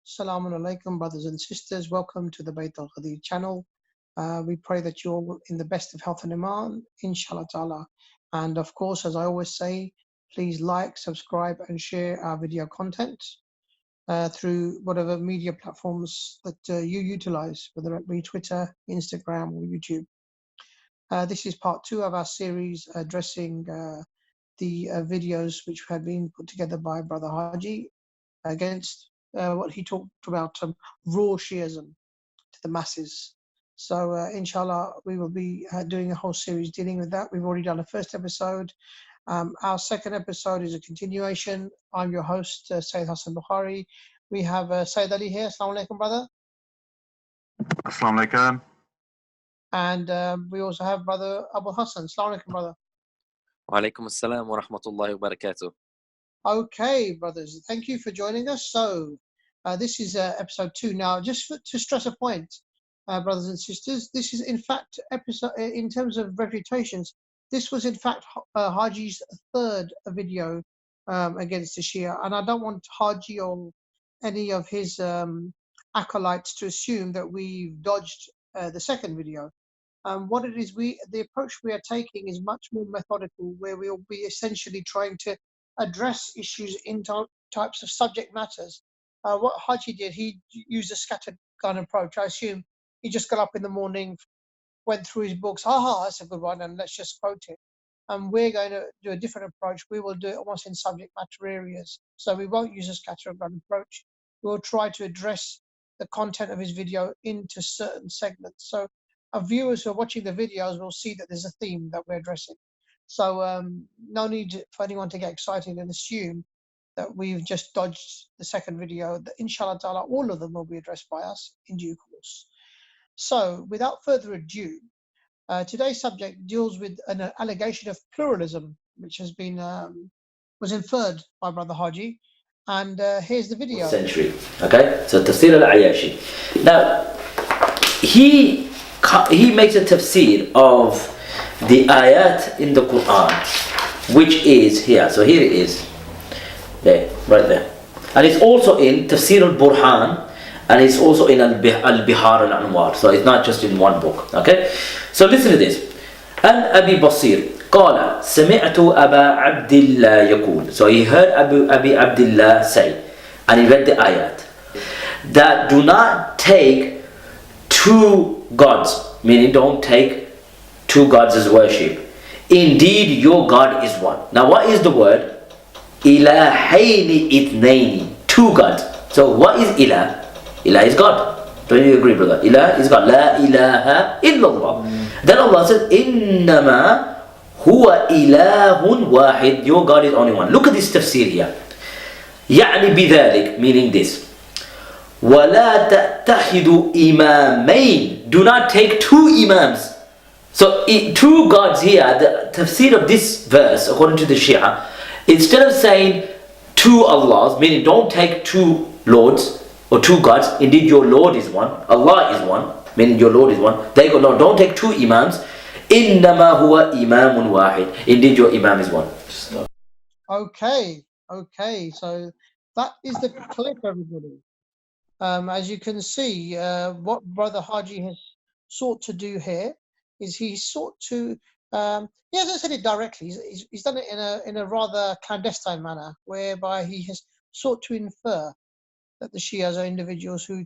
Assalamu alaikum, brothers and sisters. Welcome to the 𝗙𝗢𝗧𝗦𝗙𝗘 channel. We pray that you're all in the best of health and iman, inshallah ta'ala. And of course, as I always say, please like, subscribe, and share our video content through whatever media platforms that you utilize, whether it be Twitter, Instagram, or YouTube. This is part 2 of our series addressing the videos which had been put together by Brother Haji against what he talked about raw Shiism to the masses. So inshallah, we will be doing a whole series dealing with that. We've already done a first episode. Our second episode is a continuation. I'm your host, Sayyid Hassan Bukhari. We have Sayyid Ali here. Assalamu alaikum, brother. Assalamu alaikum. And we also have Brother Abu Hassan. Assalamu alaikum, brother. Wa alaikum assalam wa rahmatullahi wa barakatuh. Okay, brothers, thank you for joining us. So this is episode 2. Now, just to stress a point, brothers and sisters, this is in fact episode in terms of refutations. This was in fact Haji's third video against the Shia, and I don't want Haji or any of his acolytes to assume that we've dodged the second video. What it is, the approach we are taking is much more methodical, where we'll be essentially trying to address issues in types of subject matters. What Haji did, he used a scattergun approach. I assume he just got up in the morning, went through his books, that's a good one, and let's just quote it. And we're going to do a different approach. We will do it almost in subject matter areas. So we won't use a scattergun approach. We'll try to address the content of his video into certain segments. So our viewers who are watching the videos will see that there's a theme that we're addressing. So no need for anyone to get excited and assume that we've just dodged the second video. That inshallah ta'ala, all of them will be addressed by us in due course. So without further ado, today's subject deals with an allegation of pluralism, which has been was inferred by Brother Haji. And here's the video. Century. Okay, so Tafsir al-Ayashi. Now, he makes a tafsir of the ayat in the Quran, which is here. So here it is, there, right there, and it's also in Tafsir al-Burhan, and it's also in al-Bihar al-Anwar. So it's not just in one book. Okay, so listen to this. An Abi Basir قال سمعت أبا عبد الله يقول. So he heard Abi Abdullah say, and he read the ayat, that do not take two gods, meaning don't take two gods as worship. Indeed, your God is one. Now, what is the word? إِلَهَيْنِ إِثْنَيْنِ, two gods. So, what is ilah? Ilah is God. Don't you agree, brother? Ilah is God. La ilaha illallah. Then Allah says, إِنَّمَا هُوَ إِلَهٌ وَاحِدٌ. Your God is only one. Look at this tafsir here. يعني بذلك, meaning this. وَلَا تَتَّخِذُوا إِمَامَيْنِ. Do not take two imams. So two gods here, the tafsir of this verse, according to the Shia, instead of saying two Allahs, meaning don't take two lords or two gods, indeed your Lord is one, Allah is one, meaning your Lord is one, they go, no, don't take two imams. إِنَّمَا هُوَ إِمَامٌ وَاحِدٌ. Indeed your imam is one. Okay, so that is the clip, everybody. As you can see, what Brother Haji has sought to do here is he sought to, he hasn't said it directly, he's done it in a rather clandestine manner, whereby he has sought to infer that the Shias are individuals who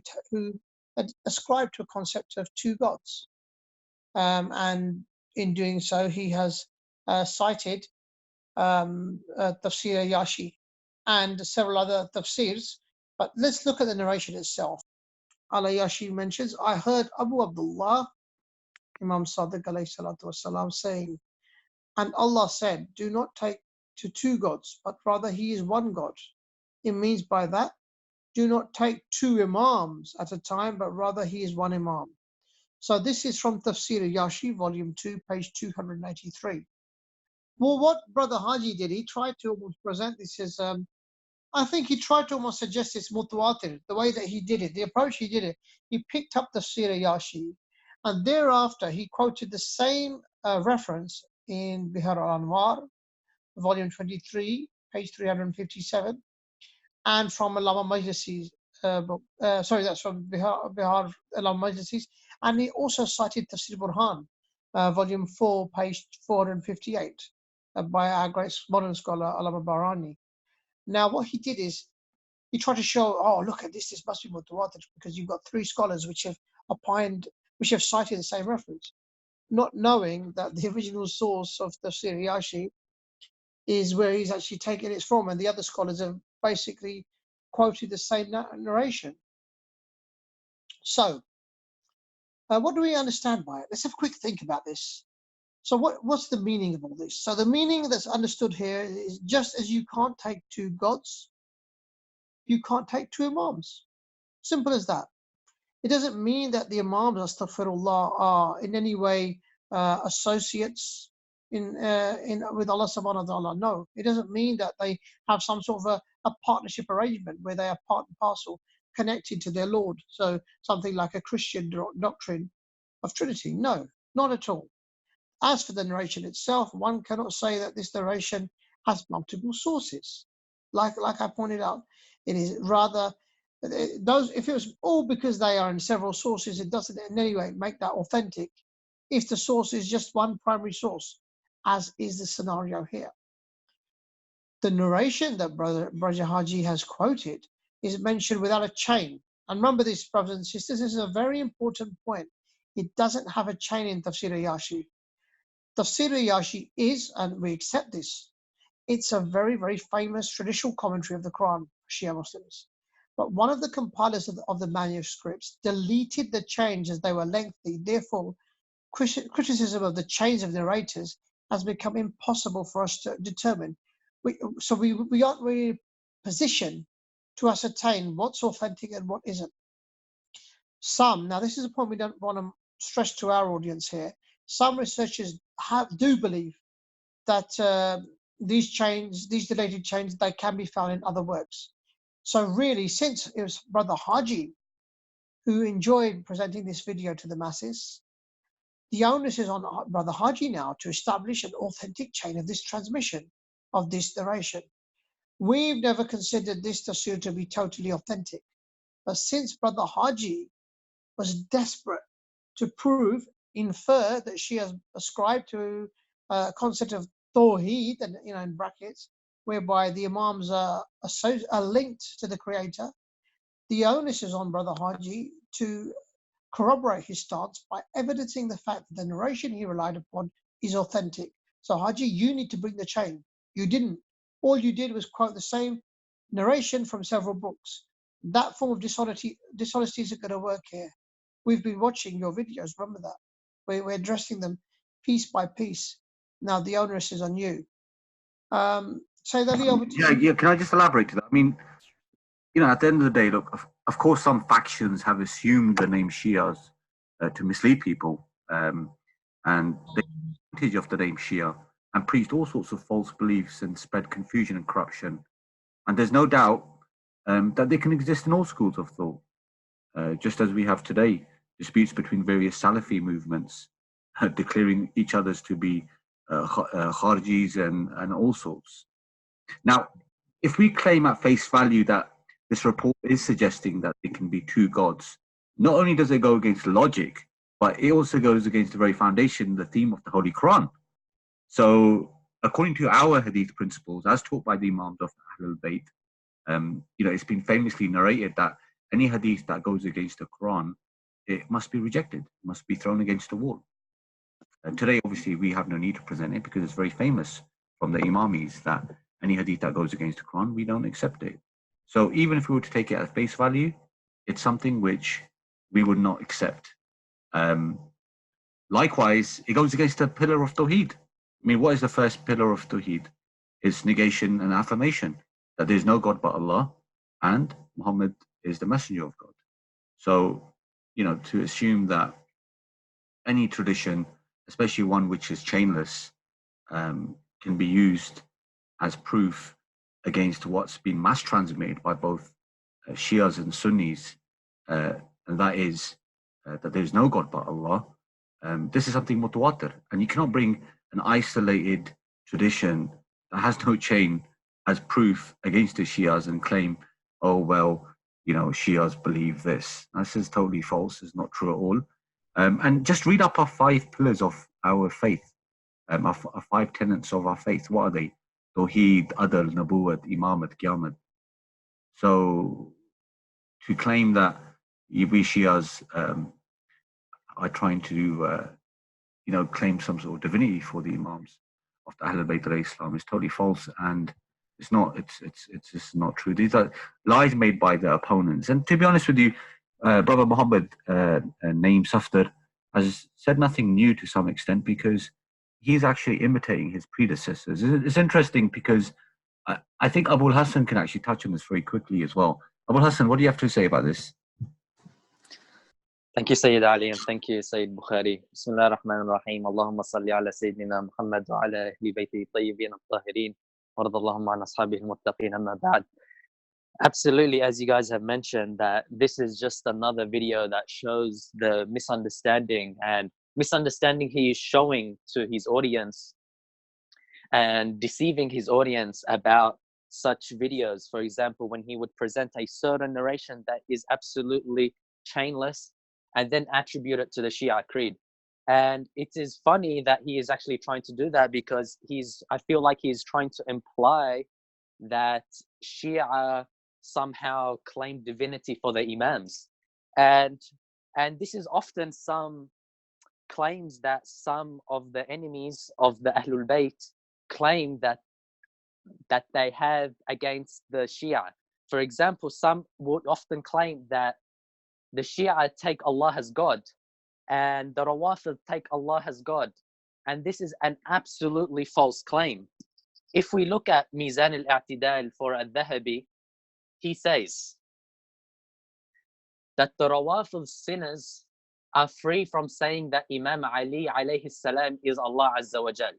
ascribe to a concept of two gods. And in doing so, he has cited Tafsir al-Ayashi and several other tafsirs. But let's look at the narration itself. Al-Ayashi mentions, I heard Abu Abdullah, Imam Sadiq alayhi salatu wasalam, saying, and Allah said, do not take to two gods, but rather he is one God. It means by that, do not take two imams at a time, but rather he is one imam. So this is from Tafsir al-Ayashi, volume 2, page 283. Well, what Brother Haji did, he tried to almost present this as, I think he tried to almost suggest it's mutawatir, the way that he did it, the approach he did it. He picked up Tafsir al-Ayashi, and thereafter he quoted the same reference in Bihar al-Anwar, volume 23, page 357, and from Allama Majlisi's book. Sorry, that's from Bihar Al-Majlisis. And he also cited Tafsir Burhan, volume 4, page 458, by our great modern scholar, Allama Barani. Now, what he did is, he tried to show, oh, look at this must be mutawatir, because you've got 3 scholars which have opined, which have cited the same reference, not knowing that the original source of Tafsir Yashi is where he's actually taken it from, and the other scholars have basically quoted the same narration. So, what do we understand by it? Let's have a quick think about this. So what's the meaning of all this? So the meaning that's understood here is, just as you can't take 2 gods, you can't take 2 imams. Simple as that. It doesn't mean that the imams, astaghfirullah, are in any way associates with Allah subhanahu wa ta'ala. No, it doesn't mean that they have some sort of a partnership arrangement where they are part and parcel connected to their Lord. So something like a Christian doctrine of Trinity. No, not at all. As for the narration itself, one cannot say that this narration has multiple sources. Like I pointed out, it is rather those. If it was all because they are in several sources, it doesn't in any way make that authentic. If the source is just one primary source, as is the scenario here. The narration that Brother Haji has quoted is mentioned without a chain. And remember this, brothers and sisters, this is a very important point. It doesn't have a chain in Tafsir Yashi. Tafsir Yashi is, and we accept this, it's a very, very famous traditional commentary of the Quran for Shia Muslims. But one of the compilers of the manuscripts deleted the chains as they were lengthy. Therefore, criticism of the chains of narrators has become impossible for us to determine. So we aren't really in a position to ascertain what's authentic and what isn't. Now this is a point we don't want to stress to our audience here. Some researchers do believe that these deleted chains, they can be found in other works. So really, since it was Brother Haji who enjoyed presenting this video to the masses, the onus is on Brother Haji now to establish an authentic chain of this transmission, of this narration. We've never considered this tafsir to be totally authentic. But since Brother Haji was desperate to infer that she has ascribed to a concept of tawheed, and in brackets, whereby the imams are linked to the Creator, the onus is on Brother Haji to corroborate his stance by evidencing the fact that the narration he relied upon is authentic. So Haji, you need to bring the chain. You didn't. All you did was quote the same narration from several books. That form of dishonesty isn't going to work here. We've been watching your videos, remember that. We're addressing them piece by piece. Now the onus is on you. Sayyid Ali, yeah, can I just elaborate to that? I mean, at the end of the day, look, of course, some factions have assumed the name Shias to mislead people, and they took advantage of the name Shia and preached all sorts of false beliefs and spread confusion and corruption. And there's no doubt that they can exist in all schools of thought, just as we have today disputes between various Salafi movements, declaring each other's to be Hajjis and all sorts. Now, if we claim at face value that this report is suggesting that there can be 2 gods, not only does it go against logic, but it also goes against the very foundation, the theme of the Holy Quran. So, according to our Hadith principles, as taught by the Imams of Ahlul Bayt, it's been famously narrated that any Hadith that goes against the Quran, it must be rejected, must be thrown against the wall. Today, obviously, we have no need to present it because it's very famous from the Imamis that any Hadith that goes against the Quran, we don't accept it. So even if we were to take it at face value, it's something which we would not accept. Likewise, it goes against the pillar of Tawheed. I mean, what is the first pillar of Tawheed? It's negation and affirmation that there is no God but Allah and Muhammad is the messenger of God. So, to assume that any tradition, especially one which is chainless, can be used as proof against what's been mass transmitted by both Shias and Sunnis, and that is that there is no God but Allah. This is something mutawatir, and you cannot bring an isolated tradition that has no chain as proof against the Shias and claim, oh well, Shias believe this. This is totally false. It's not true at all. And just read up our 5 pillars of our faith, our 5 tenets of our faith. What are they? Tawheed, Adl, Nabuwat, Imamat, Qiyamah. So to claim that we Shias are trying to claim some sort of divinity for the Imams of the Ahlul Bayt alayhi Islam is totally false, and it's not. It's just not true. These are lies made by the opponents. And to be honest with you, Brother Muhammad named Safdar has said nothing new to some extent, because he's actually imitating his predecessors. It's interesting because I think Abul Hassan can actually touch on this very quickly as well. Abul Hassan, what do you have to say about this? Thank you, Sayyid Ali, and thank you, Sayyid Bukhari. Bismillah ar-Rahman ar-Rahim. Allahumma salli ala Sayyidina Muhammad wa ala ahli bayti 𝗙iyyibin al-Tahirin. Wa radallahu an ashabihi al-muttaqin, amma ba'd. Absolutely, as you guys have mentioned, that this is just another video that shows the misunderstanding he is showing to his audience and deceiving his audience about such videos. For example, when he would present a certain narration that is absolutely chainless and then attribute it to the Shia creed. And it is funny that he is actually trying to do that, because I feel like he's trying to imply that Shia somehow claim divinity for the Imams. And this is often some claims that some of the enemies of the Ahlul Bayt claim that they have against the Shia. For example, some would often claim that the Shia take Allah as God, and the Rawafid take Allah as God. And this is an absolutely false claim. If we look at Mizan al-i'tidal for al-Dhahabi, he says that the Rawafid sinners are free from saying that Imam Ali alayhi salam is Allah Azza wa Jal.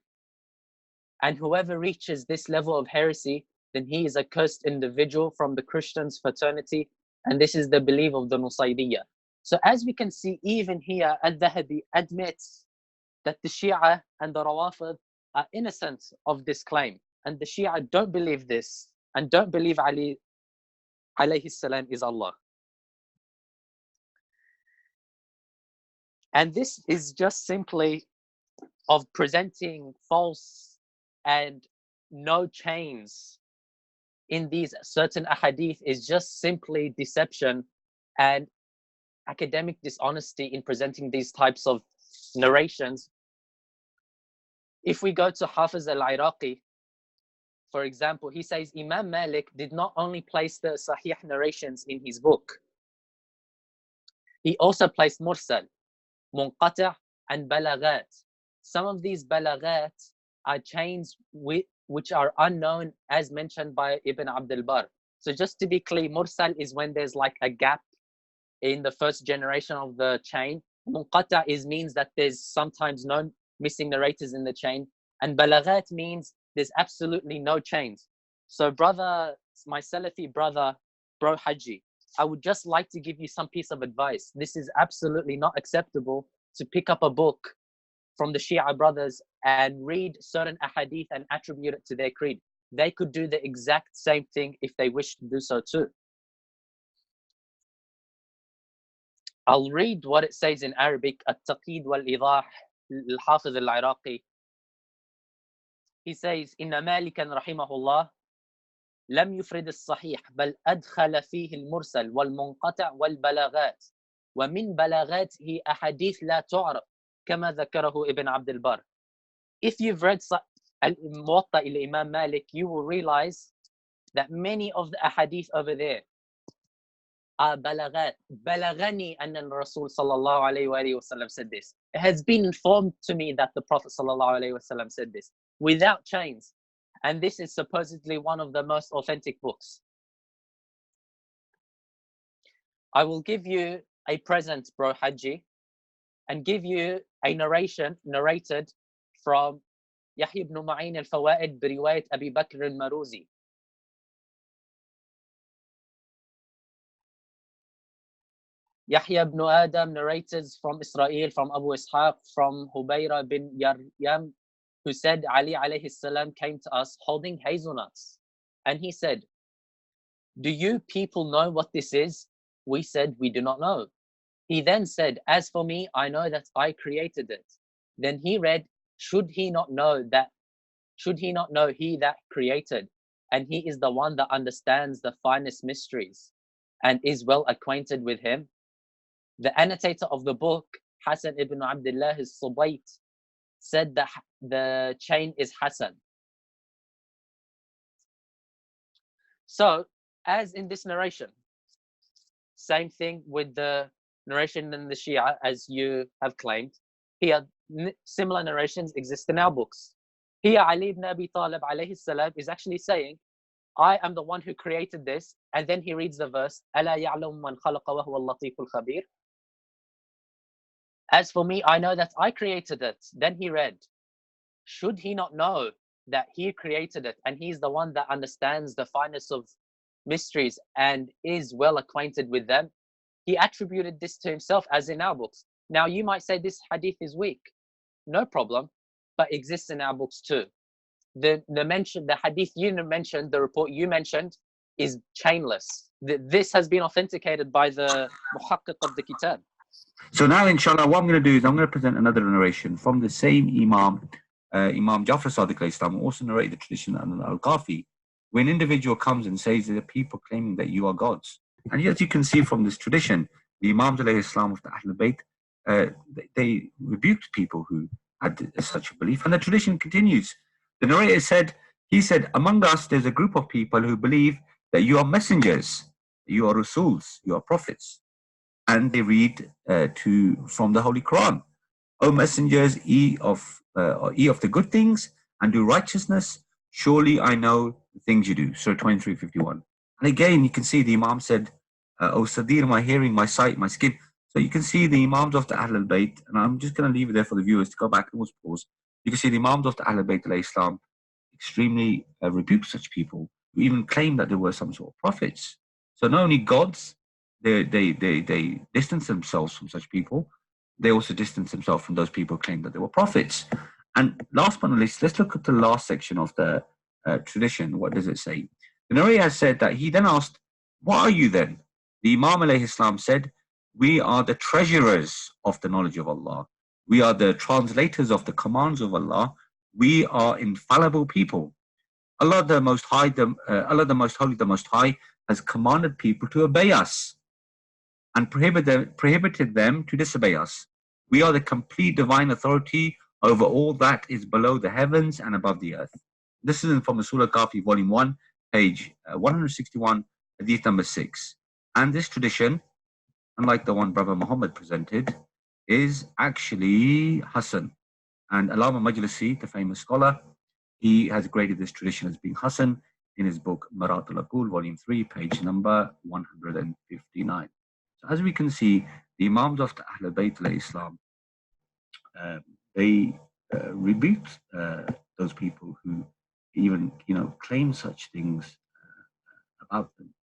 And whoever reaches this level of heresy, then he is a cursed individual from the Christians' fraternity, and this is the belief of the Nusaybiyya. So as we can see, even here, Al-Dhahabi admits that the Shia and the Rawafid are innocent of this claim, and the Shia don't believe this, and don't believe Ali alayhi salam is Allah. And this is just simply of presenting false and no chains in these certain ahadith is just simply deception and academic dishonesty in presenting these types of narrations. If we go to Hafiz al-Iraqi, for example, he says Imam Malik did not only place the Sahih narrations in his book, he also placed Mursal, Munqati' and Balaghat. Some of these Balaghat are chains which are unknown, as mentioned by Ibn Abdul Barr. So just to be clear, Mursal is when there's like a gap in the first generation of the chain. Munqati' means that there's sometimes no missing narrators in the chain. And Balaghat means there's absolutely no chains. So my Salafi brother, Bro Hajji, I would just like to give you some piece of advice. This is absolutely not acceptable to pick up a book from the Shia brothers and read certain ahadith and attribute it to their creed. They could do the exact same thing if they wish to do so too. I'll read what it says in Arabic, 𝗙𝗢𝗧𝗏 wal-إيضاح, al-Hafiz al-Iraqi. He says, إن مالكا رحمه الله لم يفرد الصحيح بل أدخل فيه المرسل والمنقطع والبلاغات ومن بلاغاته أحاديث لا تعرف كما ذكره ابن عبد البر. If you've read Muwatta al-Imam Malik, you will realize that many of the ahadith over there are balaghat. Balagani anna Rasul sallallahu alayhi wa sallam said this. It has been informed to me that the Prophet sallallahu alayhi wa sallam said this without chains. And this is supposedly one of the most authentic books. I will give you a present, Bro Hajji, and give you a narration narrated from Yahya ibn Ma'in al-Fawaid biriwayat Abi Bakr al-Maruzi. Yahya ibn Adam narrated from Israel, from Abu Ishaq, from Hubayra bin Yaryam, who said Ali alayhi salam came to us holding hazelnuts. And he said, do you people know what this is? We said, we do not know. He then said, as for me, I know that I created it. Then he read, should he not know he that created, and he is the one that understands the finest mysteries and is well acquainted with him? The annotator of the book, Hassan ibn 𝗦𝗨𝗣𝗢𝗦𝗍𝗡, said that the chain is Hassan. So, as in this narration, same thing with the narration in the Shia, as you have claimed. Here, similar narrations exist in our books. Here, Ali ibn Abi Talib alayhi salam is actually saying, I am the one who created this, and then he reads the verse, أَلَا يَعْلَمُ مَنْ خَلَقَ وَهُوَ اللَّطِيفُ الْخَبِيرُ. As for me, I know that I created it. Then he read, should he not know that he created it, and he's the one that understands the finest of mysteries and is well acquainted with them? He attributed this to himself, as in our books. Now you might say this hadith is weak. No problem, but exists in our books too. The hadith you mentioned, the report you mentioned, is chainless. This has been authenticated by the muhaqqiq of the kitab. So now, inshallah, what I'm going to do is I'm going to present another narration from the same Imam, Imam Ja'far Sadiq alayhi salam, who also narrated the tradition of al-Qafi, when an individual comes and says there are people claiming that you are gods. And as you can see from this tradition, the Imams alayhi salam of the Ahlul Bayt, they rebuked people who had such a belief. And the tradition continues. The narrator said, he said, among us there's a group of people who believe that you are messengers, you are Rasuls, you are prophets. And they read from the Holy Quran, O messengers, ye of the good things and do righteousness, surely I know the things you do. Surah 23:51. And again, you can see the Imam said, O Sadir, my hearing, my sight, my skin. So you can see the Imams of the Ahlul Bayt, and I'm just going to leave it there for the viewers to go back and pause. You can see the Imams of the Ahlul Bayt alayhi salam extremely rebuke such people who even claim that there were some sort of prophets. So not only gods, they distance themselves from such people, they also distance themselves from those people who claim that they were prophets. And last but not least, let's look at the last section of the tradition. What does it say? The narrator has said that he then asked, what are you then? The Imam alayhi salam said, we are the treasurers of the knowledge of Allah. We are the translators of the commands of Allah. We are infallible people. Allah the Most High, Allah the Most Holy, the Most High, has commanded people to obey us and prohibited them to disobey us. We are the complete divine authority over all that is below the heavens and above the earth. This is from the Surah Kafi, Volume 1, page 161, Hadith number 6. And this tradition, unlike the one Brother Muhammad presented, is actually Hassan. And Allama Majlisi, the famous scholar, he has graded this tradition as being Hassan in his book Marat al-Aqul, Volume 3, page number 159. So as we can see, the Imams of the Ahlul Bayt alayhi salam, they rebuked those people who even claim such things about them.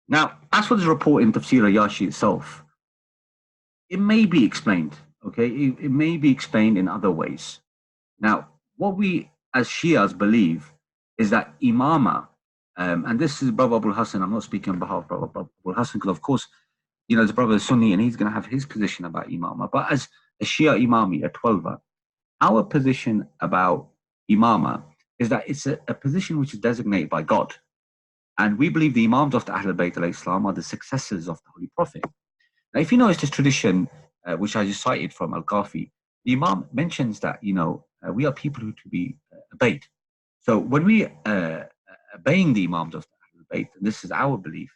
Now, as for this report in Tafsir al-Ayashi itself, it may be explained, okay? It may be explained in other ways. Now, what we as Shias believe is that Imama, and this is Brother Abul Hassan, I'm not speaking on behalf of Brother Abul Hassan, because of course, his brother is Sunni and he's going to have his position about Imama. But as a Shia Imami, a 12er, our position about Imama is that it's a position which is designated by God. And we believe the Imams of the Ahlul Bayt alayhi salam are the successors of the Holy Prophet. Now, if you notice this tradition, which I just cited from Al-Qafi, the Imam mentions that, we are people who to be obeyed. So when we obeying the Imams of the Ahlul Bayt, and this is our belief,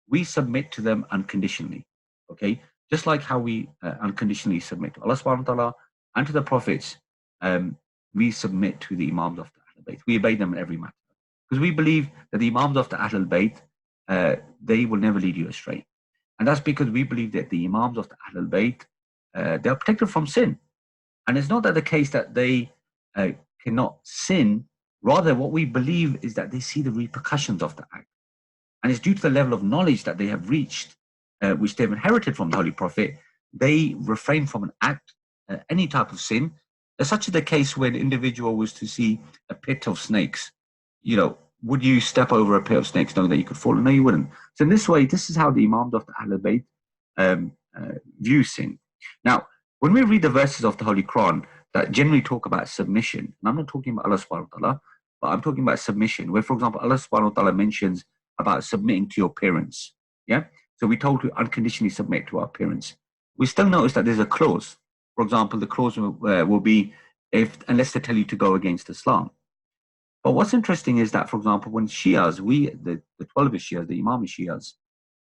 we submit to them unconditionally, okay? Just like how we unconditionally submit to Allah subhanahu wa ta'ala and to the prophets, we submit to the Imams of the Ahlul Bayt. We obey them in every matter. Because we believe that the Imams of the Ahlul Bayt, they will never lead you astray. And that's because we believe that the Imams of the Ahlul Bayt, they are protected from sin. And it's not that the case that they cannot sin. Rather, what we believe is that they see the repercussions of the act. And it's due to the level of knowledge that they have reached, which they've inherited from the Holy Prophet, they refrain from an act, any type of sin. Such is the case when an individual was to see a pit of snakes. would you step over a pit of snakes knowing that you could fall? No, you wouldn't. So in this way, this is how the Imams of the Ahlul Bayt view sin. Now, when we read the verses of the Holy Quran that generally talk about submission, and I'm not talking about Allah subhanahu wa ta'ala, but I'm talking about submission, where, for example, Allah subhanahu wa ta'ala mentions about submitting to your parents. Yeah? So we're told to unconditionally submit to our parents. We still notice that there's a clause. For example, the clause will be unless they tell you to go against Islam. But what's interesting is that, for example, when Shias, the 12 Shias, the Imam Shias,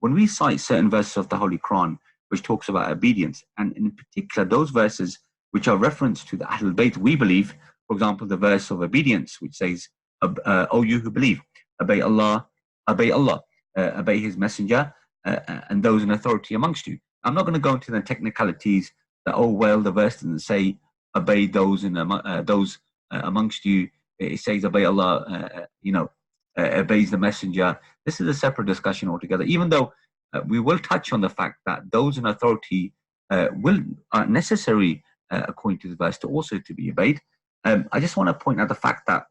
when we cite certain verses of the Holy Quran, which talks about obedience, and in particular those verses which are reference to the Ahlul Bayt, we believe, for example, the verse of obedience, which says, "O you who believe, obey Allah, obey His Messenger, and those in authority amongst you." I'm not going to go into the technicalities that, oh well, the verse doesn't say obey those amongst you. It says obey Allah, obeys the Messenger. This is a separate discussion altogether. Even though we will touch on the fact that those in authority are necessary, according to the verse, also to be obeyed. I just want to point out the fact that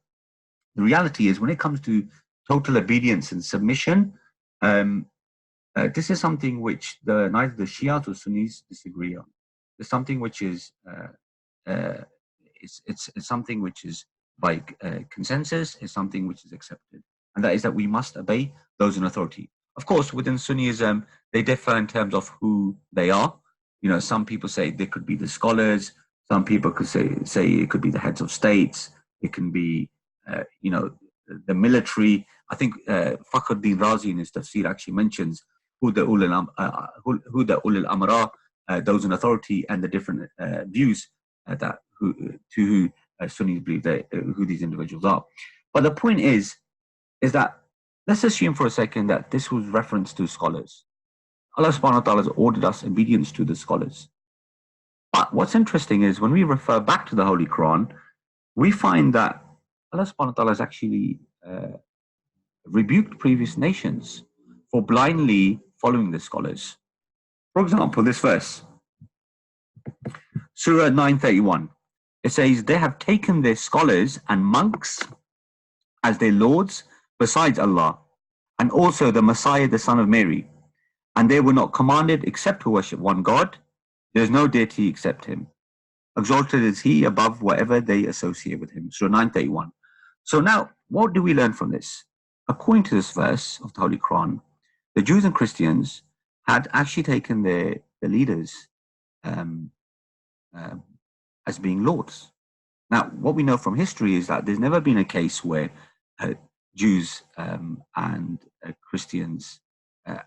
the reality is, when it comes to total obedience and submission, this is something which neither the Shias or Sunnis disagree on. It's something which is it's something which is by consensus, is something which is accepted, and that is that we must obey those in authority. Of course, within Sunnism, they differ in terms of who they are. Some people say they could be the scholars. Some people could say it could be the heads of states. It can be, the military. I think 𝗙𝗢𝗧𝗑𝗧𝗏 Razi in his tafsir actually mentions who the ulul amra, those in authority, and the different views who Sunnis believe who these individuals are. But the point is that let's assume for a second that this was reference to scholars. Allah subhanahu wa ta'ala has ordered us obedience to the scholars. But what's interesting is, when we refer back to the Holy Quran, we find that Allah subhanahu wa ta'ala has actually rebuked previous nations for blindly following the scholars. For example, this verse, Surah 9:31, it says, "They have taken their scholars and monks as their lords besides Allah, and also the Messiah, the son of Mary. And they were not commanded except to worship one God. There is no deity except Him. Exalted is He above whatever they associate with Him." Surah 9:31. So now, what do we learn from this? According to this verse of the Holy Quran, the Jews and Christians had actually taken their leaders as being lords. Now, what we know from history is that there's never been a case where Jews and Christians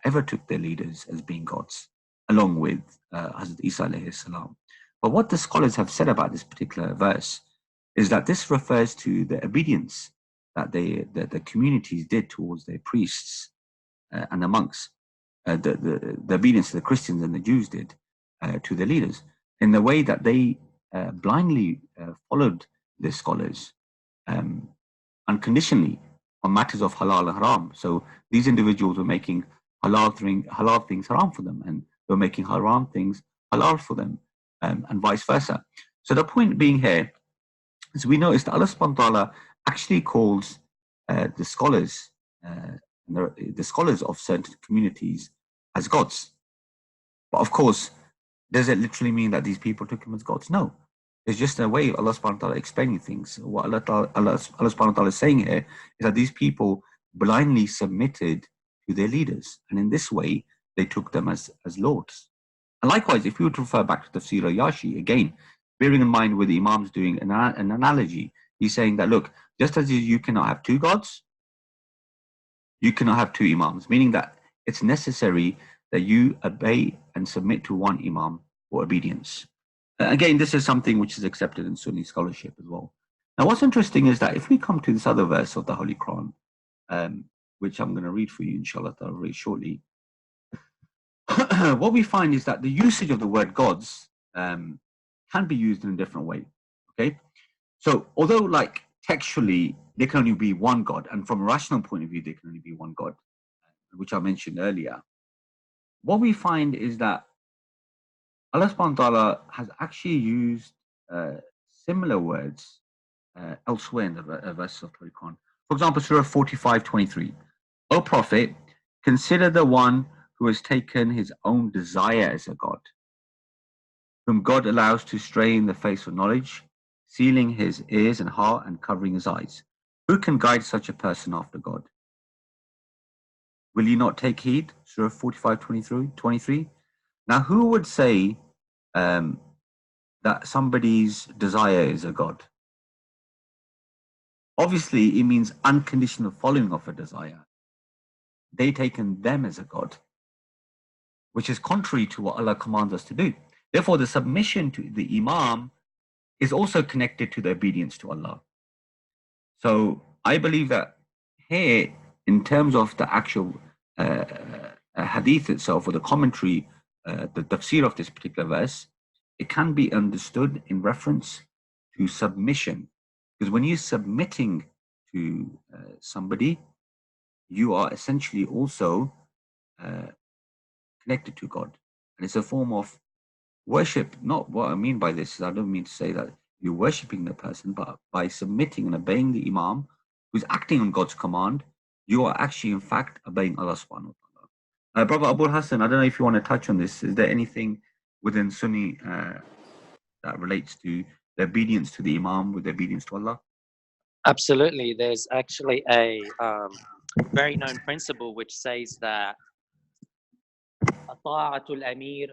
ever took their leaders as being gods, along with Hazrat Isa alayhi salam. But what the scholars have said about this particular verse is that this refers to the obedience that the communities did towards their priests and the monks, the obedience the Christians and the Jews did to their leaders, in the way that they blindly followed the scholars unconditionally on matters of halal and haram. So these individuals were making halal things haram for them, and they were making haram things halal for them, and vice versa. So the point being here is, we notice that Allah subhanahu wa ta'ala actually calls the scholars of certain communities as gods. But of course, does it literally mean that these people took him as gods? No. It's just a way of Allah subhanahu wa ta'ala explaining things. What Allah subhanahu wa ta'ala is saying here is that these people blindly submitted to their leaders, and in this way they took them as lords. And likewise, if we were to refer back to Tafsir al-Yashi, again, bearing in mind with the Imams doing an analogy, he's saying that, look, just as you cannot have two gods, you cannot have two Imams, meaning that it's necessary that you obey and submit to one Imam for obedience. Again, this is something which is accepted in Sunni scholarship as well. Now, what's interesting is that if we come to this other verse of the Holy Quran, which I'm going to read for you, inshallah, very shortly, what we find is that the usage of the word gods can be used in a different way. Okay, so although, like, textually there can only be one God, and from a rational point of view there can only be one God, which I mentioned earlier, what we find is that Allah subhanahu wa ta'ala has actually used similar words elsewhere in the verses of the Quran. For example, Surah 45:23. O Prophet, consider the one who has taken his own desire as a god, whom God allows to stray in the face of knowledge, sealing his ears and heart and covering his eyes. Who can guide such a person after God? Will you not take heed? Surah 45:23. Now, who would say that somebody's desire is a god? Obviously, it means unconditional following of a desire. They taken them as a god, which is contrary to what Allah commands us to do. Therefore, the submission to the Imam is also connected to the obedience to Allah. So I believe that here, in terms of the actual hadith itself, or the commentary, the tafsir of this particular verse, it can be understood in reference to submission. Because when you're submitting to somebody, you are essentially also connected to God. And it's a form of worship. Not what I mean by this is, I don't mean to say that you're worshipping the person, but by submitting and obeying the Imam, who's acting on God's command, you are actually, in fact, obeying Allah subhanahu wa ta'ala. Brother Abu Hassan, I don't know if you want to touch on this. Is there anything within Sunni that relates to the obedience to the Imam with the obedience to Allah? Absolutely. There's actually a very known principle which says that طاعة الأمير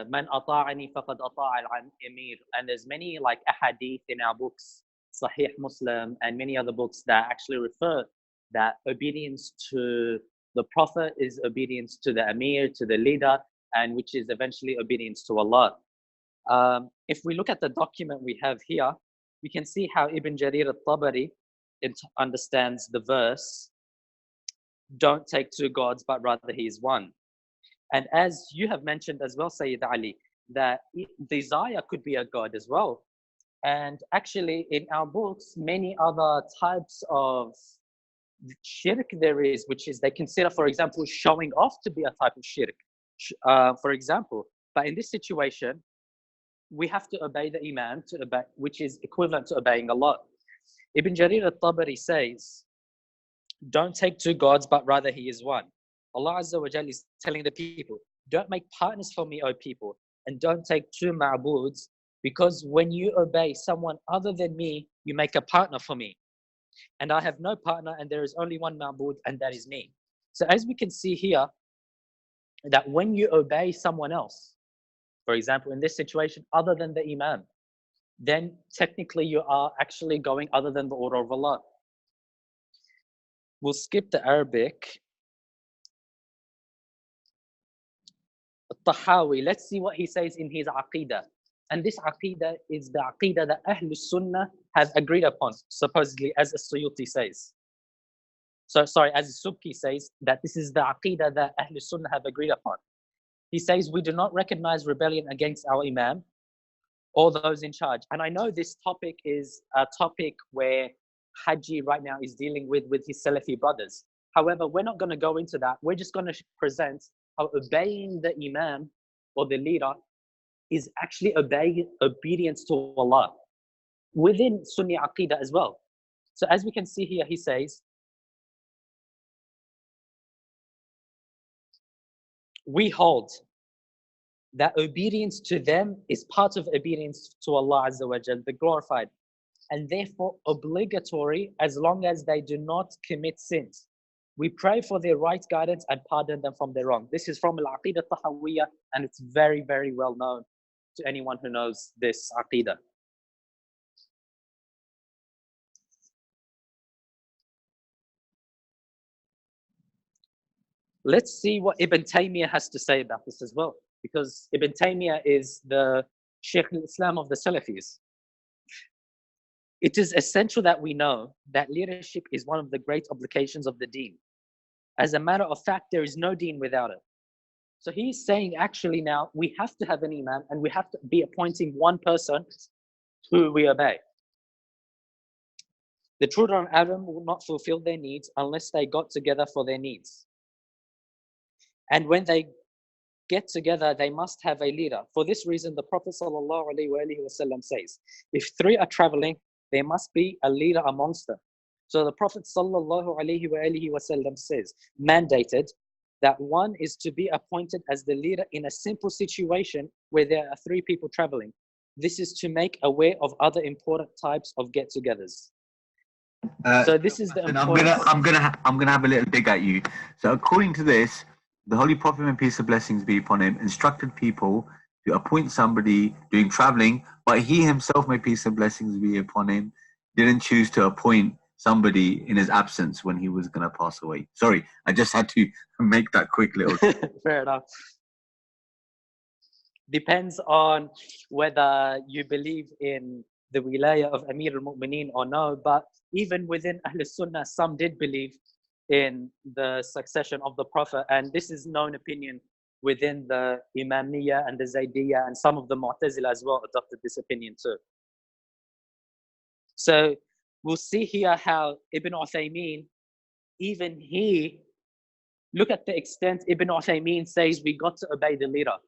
من أطاعني فقد أطاع الأمير, and there's many like ahadith in our books, Sahih Muslim and many other books, that actually refer that obedience to the Prophet is obedience to the Amir, to the leader, and which is eventually obedience to Allah. If we look at the document we have here, we can see how Ibn Jarir al-Tabari understands the verse, don't take two gods, but rather he is one. And as you have mentioned as well, Sayyid Ali, that desire could be a god as well. And actually in our books, many other types of shirk there is, which is they consider, for example, showing off to be a type of shirk, for example. But in this situation, we have to obey the Imam, which is equivalent to obeying Allah. Ibn Jarir al-Tabari says, don't take two gods, but rather he is one. Allah Azza wa Jalla is telling the people, don't make partners for me, O people, and don't take two ma'buds, because when you obey someone other than me, you make a partner for me. And I have no partner, and there is only one ma'bud, and that is me. So as we can see here, that when you obey someone else, for example, in this situation, other than the Imam, then technically you are actually going other than the order of Allah. We'll skip the Arabic. 𝗡𝗢𝗧𝗏, let's see what he says in his Aqidah. And this Aqidah is the Aqidah that Ahlul Sunnah have agreed upon, supposedly, as as-Suyuti says. So, sorry, as as-Subki says, that this is the Aqidah that Ahlul Sunnah have agreed upon. He says, we do not recognize rebellion against our Imam or those in charge. And I know this topic is a topic where Haji right now is dealing with his Salafi brothers. However, we're not going to go into that. We're just going to present how obeying the Imam or the leader is actually obedience to Allah within Sunni Aqidah as well. So as we can see here, he says, we hold that obedience to them is part of obedience to Allah Azza wa Jal, the glorified, and therefore obligatory as long as they do not commit sins. We pray for their right guidance and pardon them from their wrong. This is from Al-Aqidah Tahawiyah, and it's very, very well known to anyone who knows this Aqidah. Let's see what Ibn Taymiyyah has to say about this as well, because Ibn Taymiyyah is the Shaykh al-Islam of the Salafis. It is essential that we know that leadership is one of the great obligations of the deen. As a matter of fact, there is no deen without it. So he's saying actually now we have to have an imam and we have to be appointing one person who we obey. The children of Adam will not fulfill their needs unless they got together for their needs. And when they get together, they must have a leader. For this reason, the Prophet ﷺ says, if three are traveling, there must be a leader amongst them. So the Prophet ﷺ says, mandated that one is to be appointed as the leader in a simple situation where there are 3 people traveling. This is to make aware of other important types of get-togethers. So this is the importance. I'm gonna have a little dig at you. So according to this, the Holy Prophet, and peace and blessings be upon him, instructed people to appoint somebody doing traveling, but he himself, may peace and blessings be upon him, didn't choose to appoint somebody in his absence when he was going to pass away. Sorry, I just had to make that quick little. Fair enough. Depends on whether you believe in the wilaya of Amir al-Mu'mineen or no, but even within Ahl Sunnah, some did believe in the succession of the Prophet, and this is known opinion within the Imamiyya and the Zaydiyya, and some of the Mu'tazila as well adopted this opinion too. So we'll see here how Ibn Uthaymeen, even he, look at the extent Ibn Uthaymeen says we got to obey the leader.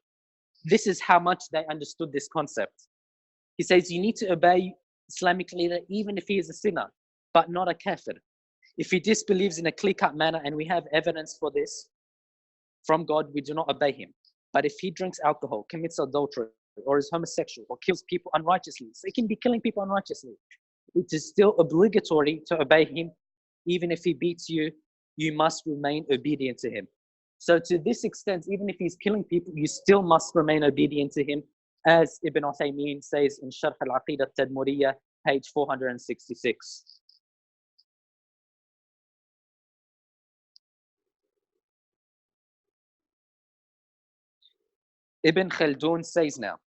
This is how much they understood this concept. He says you need to obey Islamic leader even if he is a sinner, but not a kafir. If he disbelieves in a clear-cut manner, and we have evidence for this from God, we do not obey him. But if he drinks alcohol, commits adultery, or is homosexual, or kills people unrighteously, so he can be killing people unrighteously, it is still obligatory to obey him. Even if he beats you, you must remain obedient to him. So to this extent, even if he's killing people, you still must remain obedient to him, as Ibn Uthaymeen says in Sharh al-Aqeedah-𝗙-Tadmuriyya, page 466. Ibn Khaldun says now,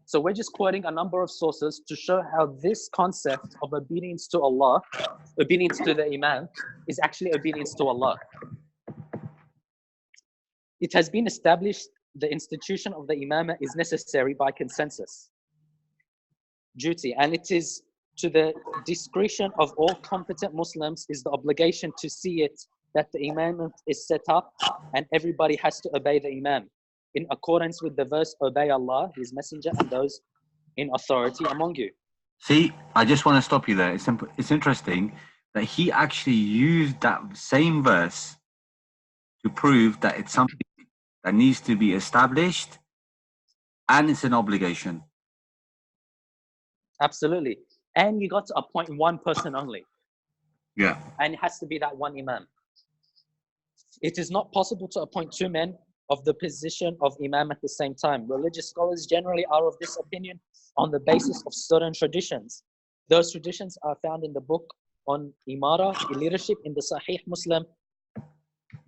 so we're just quoting a number of sources to show how this concept of obedience to Allah, obedience to the Imam, is actually obedience to Allah. It has been established the institution of the Imamah is necessary by consensus, duty, and it is to the discretion of all competent Muslims is the obligation to see it that the Imamah is set up and everybody has to obey the Imam in accordance with the verse, obey Allah, His Messenger, and those in authority among you. See, I just want to stop you there. It's interesting that he actually used that same verse to prove that it's something that needs to be established and it's an obligation. Absolutely. And you got to appoint one person only. Yeah. And it has to be that one Imam. It is not possible to appoint 2 men of the position of Imam at the same time. Religious scholars generally are of this opinion on the basis of certain traditions. Those traditions are found in the book on Imara, leadership, in the Sahih Muslim.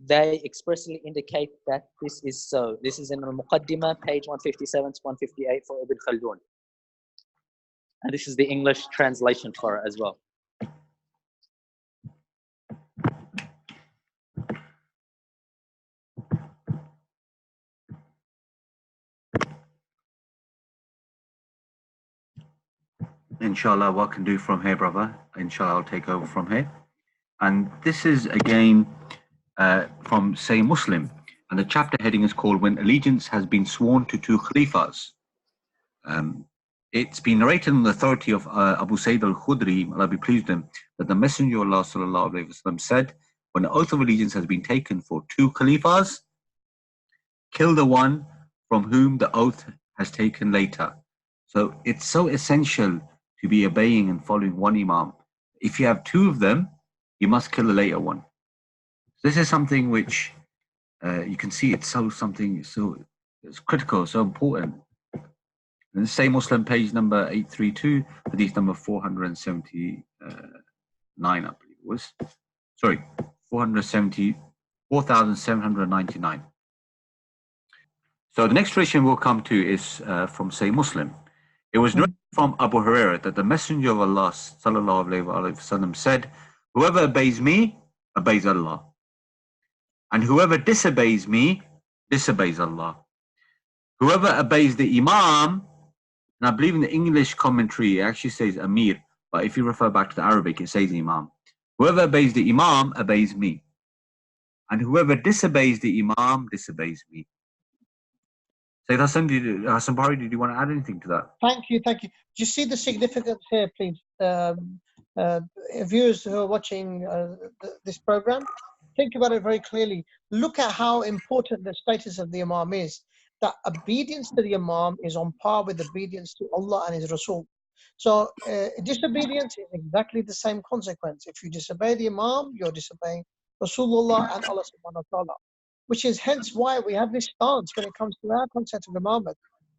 They expressly indicate that this is so. This is in Al-Muqaddimah, page 157 to 158 for Ibn Khaldun. And this is the English translation for it as well. Inshallah, what I can do from here, brother, inshallah, I'll take over from here. And this is again from Sahih Muslim, and the chapter heading is called When Allegiance Has Been Sworn to 2 Khalifas. It's been narrated on the authority of Abu Sa'id al-Khudri, Allah be pleased with him, that the Messenger of Allah sallallahu alaihi wasallam said, when the oath of allegiance has been taken for 2 Khalifas, kill the one from whom the oath has taken later. So it's so essential to be obeying and following one Imam. If you have 2 of them, you must kill the later one. This is something which you can see it's it's critical, so important. And the same Muslim, page number 832, hadith number 479, I believe it was. Sorry, 4,799. So the next tradition we'll come to is from Sahih Muslim. It was narrated from Abu Hurairah that the Messenger of Allah sallallahu alaihi wasallam said, whoever obeys me, obeys Allah. And whoever disobeys me, disobeys Allah. Whoever obeys the Imam, and I believe in the English commentary, it actually says Amir, but if you refer back to the Arabic, it says Imam. Whoever obeys the Imam, obeys me. And whoever disobeys the Imam, disobeys me. Sayyid Hassan, Hassan Bahari, did you want to add anything to that? Thank you. Do you see the significance here, please? viewers who are watching this program, think about it very clearly. Look at how important the status of the Imam is. That obedience to the Imam is on par with obedience to Allah and His Rasul. So disobedience is exactly the same consequence. If you disobey the Imam, you're disobeying Rasulullah and Allah subhanahu wa ta'ala. Which is hence why we have this stance when it comes to our concept of imamah.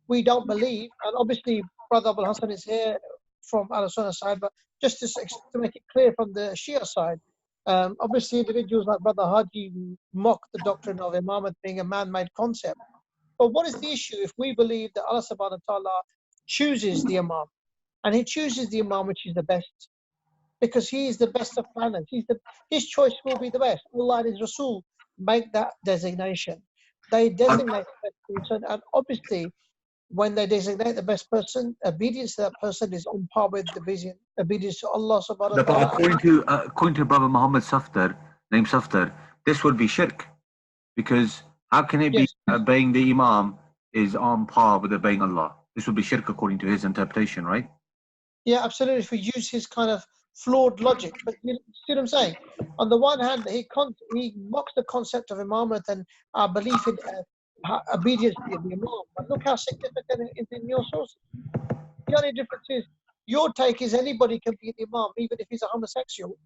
We don't believe, and obviously Brother Abul Hassan is here from Al-Sunnah side, but just to make it clear from the Shia side, obviously individuals like Brother Haji mock the doctrine of imamah being a man-made concept. But what is the issue if we believe that Allah subhanahu wa ta'ala chooses the imam, and He chooses the imam which is the best, because He is the best of planners. His choice will be the best. Allah and His Rasul make that designation. They designate the best person, and obviously when they designate the best person, obedience to that person is on par with obedience to Allah subhanahu wa ta'ala. According to Brother Muhammad Safdar, named Safdar, this would be shirk. Because how can it be obeying the Imam is on par with obeying Allah? This would be shirk according to his interpretation, right? Yeah, absolutely. If we use his kind of flawed logic. But you see what I'm saying? On the one hand, he mocks the concept of imamah and our belief in obedience to the imam. But look how significant it is in your sources. The only difference is your take is anybody can be the imam, even if he's a homosexual.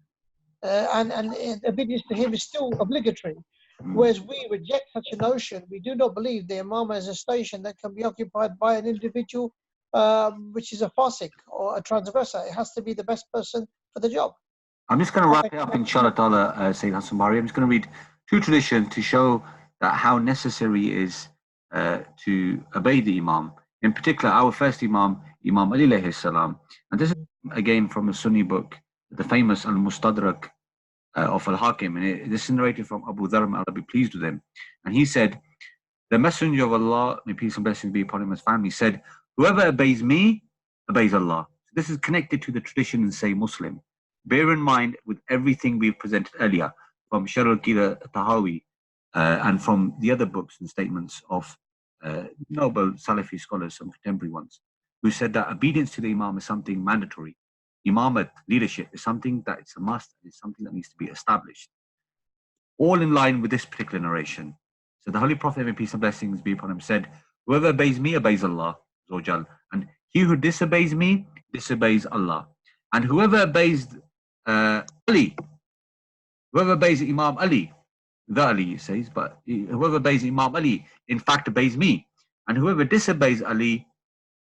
And obedience to him is still obligatory. Whereas we reject such a notion. We do not believe the imam is a station that can be occupied by an individual which is a fasik or a transgressor. It has to be the best person for the job. I'm just going to wrap it up, inshallah ta'ala, Sayyid Hassan Bahri. I'm just going to read two traditions to show that how necessary it is to obey the Imam. In particular, our first Imam, Imam Ali alayhi salam. And this is again from a Sunni book, the famous Al-Mustadrak of Al-Hakim. And this is narrated from Abu Dharr, may Allah be pleased with him. And he said, the Messenger of Allah, may peace and blessings be upon him and his family, said, whoever obeys me, obeys Allah. So this is connected to the tradition in Say Muslim. Bear in mind with everything we've presented earlier from 𝗙𝗢𝗓𝗡𝗦 and from the other books and statements of noble Salafi scholars, some contemporary ones, who said that obedience to the Imam is something mandatory. Imamat, leadership, is something that it's a must, it's something that needs to be established. All in line with this particular narration. So the Holy Prophet, may peace and blessings be upon him, said, whoever obeys me obeys Allah, and he who disobeys me disobeys Allah. And whoever obeys Ali, whoever obeys Imam Ali, the Ali says, but whoever obeys Imam Ali, in fact obeys me. And whoever disobeys Ali,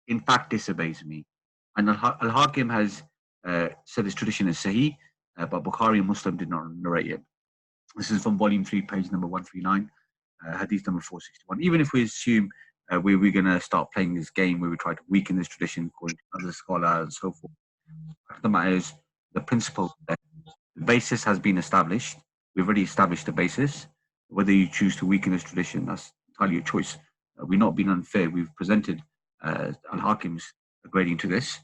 in fact disobeys me. And Al-Hakim has said this tradition is Sahih, but Bukhari and Muslim did not narrate it. This is from volume 3, page number 139, hadith number 461. Even if we assume we're going to start playing this game where we try to weaken this tradition according to other scholars and so forth, the matter is the principle, the basis has been established. We've already established the basis. Whether you choose to weaken this tradition, that's entirely your choice. We're not being unfair. We've presented Al-Hakim's grading to this.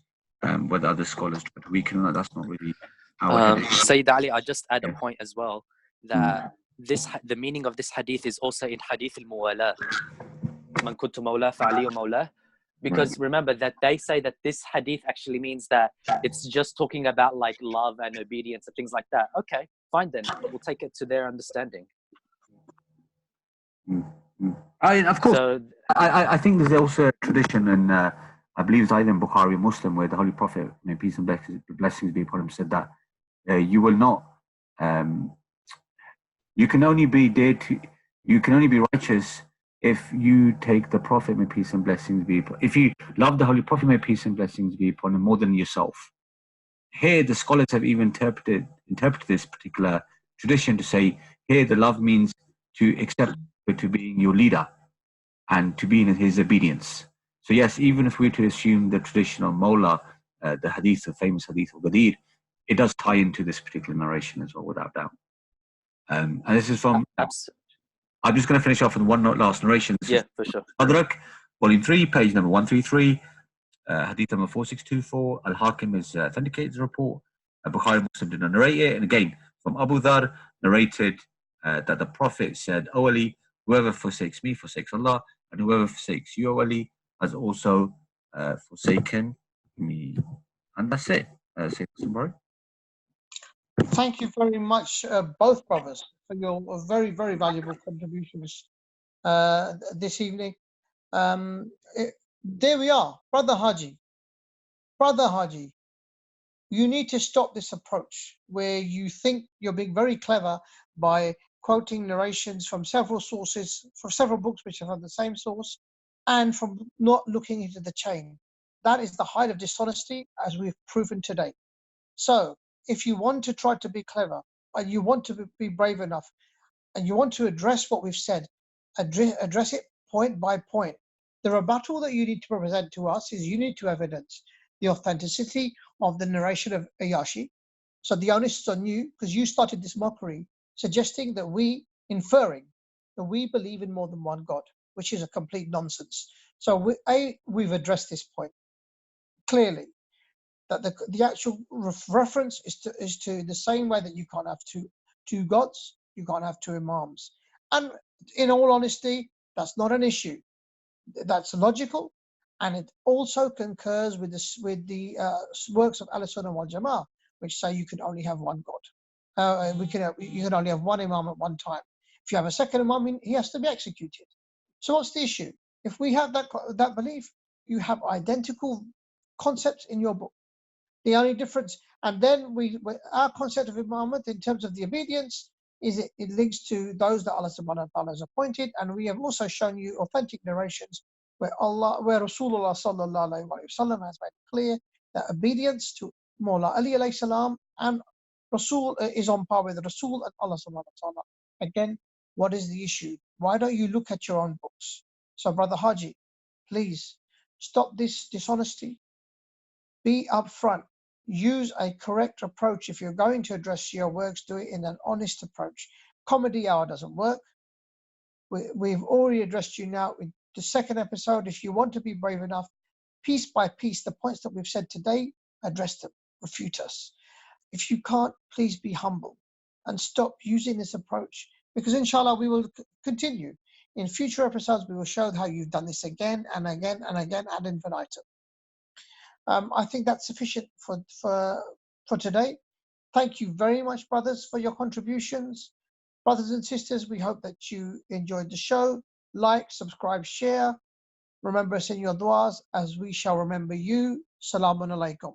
Whether other scholars try to weaken or not, that's not really how Sayyid Ali, I just add a point as well, that the meaning of this hadith is also in hadith al-muwala. Man kuntu mawla fa'ali mawla. Because remember that they say that this hadith actually means that it's just talking about like love and obedience and things like that. Okay, fine then. We'll take it to their understanding. Of course, so, I think there's also a tradition, and I believe it's either in Bukhari or Muslim, where the Holy Prophet, may peace and blessings be upon him, said that you will not, you can only be righteous if you take the Prophet, may peace and blessings be upon him. If you love the Holy Prophet, may peace and blessings be upon him, more than yourself. Here, the scholars have even interpreted this particular tradition to say, here the love means to accept to being your leader and to be in his obedience. So yes, even if we were to assume the traditional Mawla, the hadith, the famous hadith of Ghadir, it does tie into this particular narration as well, without doubt. And this is from... I'm just going to finish off with one last narration. This is for sure. Adrak, volume 3, page number 133, hadith number 4624. Al-Hakim has authenticated the report. Bukhari Muslim did not narrate it. And again, from Abu Dharr, narrated that the Prophet said, O Ali, whoever forsakes me forsakes Allah, and whoever forsakes you, O Ali, has also forsaken me. And that's it. Say somebody. Thank you very much, both brothers, for your very, very valuable contributions this evening. There we are, Brother Haji. Brother Haji, you need to stop this approach where you think you're being very clever by quoting narrations from several sources, from several books which have the same source, and from not looking into the chain. That is the height of dishonesty, as we've proven today. So, if you want to try to be clever, and you want to be brave enough, and you want to address what we've said, address it point by point. The rebuttal that you need to present to us is you need to evidence the authenticity of the narration of Ayyashi. So the onus is on you, because you started this mockery, suggesting that inferring that we believe in more than one God, which is a complete nonsense. So we've addressed this point clearly, that the actual reference is to the same way that you can't have two gods, you can't have two imams. And in all honesty, that's not an issue. That's logical, and it also concurs with the works of Al-Sunnah wal Jama'ah, which say you can only have one God. You can only have one imam at one time. If you have a second imam, he has to be executed. So what's the issue? If we have that belief, you have identical concepts in your book. The only difference, and then our concept of imamate in terms of the obedience is it links to those that Allah subhanahu wa ta'ala has appointed, and we have also shown you authentic narrations where Rasulullah sallallahu alaihi wasallam has made it clear that obedience to Mawla Ali alayhi salam and Rasul is on par with Rasul and Allah subhanahu wa ta'ala. Again, what is the issue? Why don't you look at your own books? So Brother Haji, please stop this dishonesty. Be upfront. Use a correct approach. If you're going to address Shia works, do it in an honest approach. Comedy hour doesn't work. We've already addressed you now with the second episode. If you want to be brave enough, piece by piece, the points that we've said today, address them, refute us. If you can't, please be humble and stop using this approach, because inshallah we will continue. In future episodes, we will show how you've done this again and again and again ad infinitum. I think that's sufficient for today. Thank you very much, brothers, for your contributions. Brothers and sisters, we hope that you enjoyed the show. Like, subscribe, share. Remember us in your du'as as we shall remember you. Salamun alaikum.